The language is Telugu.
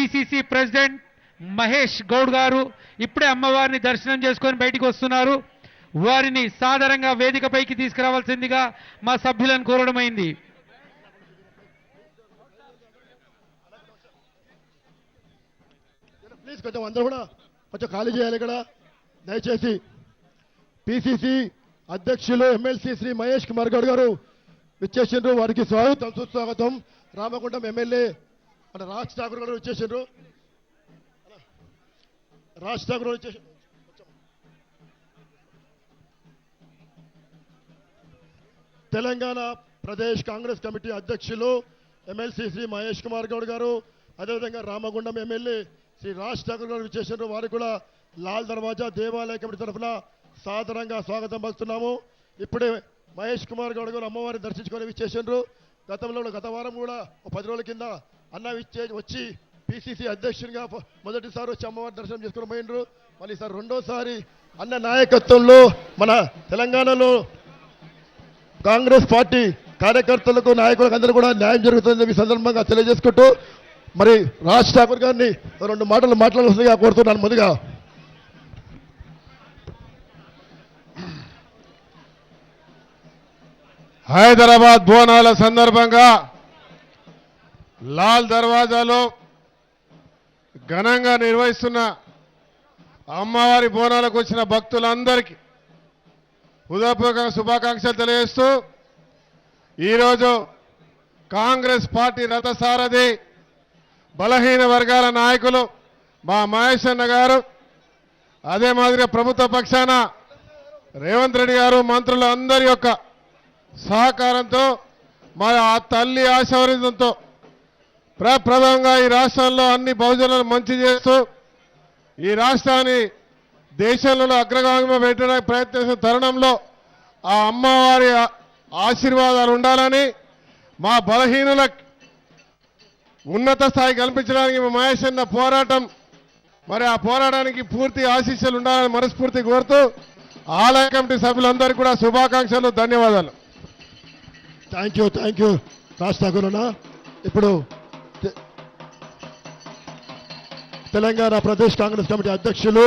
పిసిసి ప్రెసిడెంట్ మహేష్ గౌడ్ గారు ఇప్పుడే అమ్మవారిని దర్శనం చేసుకొని బయటికి వస్తున్నారు. వారిని సాదరంగా వేదికపైకి తీసుకురావాల్సిందిగా మా సభ్యులను కోరడమైంది. ప్లీజ్ కొంచెం అందరూ కూడా కొంచెం ఖాళీ చేయాలి. ఇక్కడ దయచేసి పిసిసి అధ్యక్షులు ఎమ్మెల్సీ శ్రీ మహేష్ కుమార్ గౌడ్ గారు విచ్చేసిండ్రు. వారికి స్వాగతం సుస్వాగతం. రామగుండం ఎమ్మెల్యే మన రాజ్ ఠాకూర్ గారు విచ్చేసిండ్రు. రాజ్ ఠాకూర్ గారు విచ్చేసి తెలంగాణ ప్రదేశ్ కాంగ్రెస్ కమిటీ అధ్యక్షులు ఎమ్మెల్సీ శ్రీ మహేష్ కుమార్ గౌడ్ గారు, అదేవిధంగా రామగుండం ఎమ్మెల్యే శ్రీ రాజ్ ఠాకూర్ గారు విచ్చేసిండ్రు. వారికి కూడా లాల్ దర్వాజా దేవాలయ కమిటీ తరఫున సాదరంగా స్వాగతం పలుకుతున్నాము. ఇప్పుడే మహేష్ కుమార్ గౌడ్ గారు అమ్మవారిని దర్శించుకొని విచ్చేసిండ్రు. గత వారం కూడా 10 రోజుల కింద అన్న వచ్చి పిసిసి అధ్యక్షునిగా మొదటిసారి వచ్చి అమ్మవారి దర్శనం చేసుకుని పోయినరు. మళ్ళీ సార్ రెండోసారి అన్న నాయకత్వంలో మన తెలంగాణలో కాంగ్రెస్ పార్టీ కార్యకర్తలకు నాయకులకు అందరూ కూడా న్యాయం జరుగుతుందని ఈ సందర్భంగా తెలియజేసుకుంటూ మరి రాజ్ ఠాకూర్ గారిని 2 మాటలు మాట్లాడాల్సిందిగా కోరుతున్నాను. ముందుగా హైదరాబాద్ బోనాల సందర్భంగా లాల్ దర్వాజాలో ఘనంగా నిర్వహిస్తున్న అమ్మవారి బోనాలకు వచ్చిన భక్తులందరికీ హృదయపూర్వక శుభాకాంక్షలు తెలియజేస్తూ ఈరోజు కాంగ్రెస్ పార్టీ రథసారథి బలహీన వర్గాల నాయకులు మా మహేష్ అన్న గారు, అదే మాదిరిగా ప్రభుత్వ పక్షాన రేవంత్ రెడ్డి గారు, మంత్రులు అందరి యొక్క సహకారంతో మరి ఆ తల్లి ఆశీర్వాదంతో ప్రప్రదంగా ఈ రాష్ట్రంలో అన్ని బహుజనులను మంచి చేస్తూ ఈ రాష్ట్రాన్ని దేశంలో అగ్రగామిగా పెట్టడానికి ప్రయత్నిస్తున్న తరుణంలో ఆ అమ్మవారి ఆశీర్వాదాలు ఉండాలని, మా బలహీనులకు ఉన్నత స్థాయి కల్పించడానికి మా మహేష్ అన్న పోరాటం మరి ఆ పోరాటానికి పూర్తి ఆశీస్సులు ఉండాలని మనస్ఫూర్తి కోరుతూ ఆలయ కమిటీ సభ్యులందరికీ కూడా శుభాకాంక్షలు, ధన్యవాదాలు. థ్యాంక్ యూ రాజ్ ఠాకూర్ అన్న. ఇప్పుడు తెలంగాణ ప్రదేశ్ కాంగ్రెస్ కమిటీ అధ్యక్షులు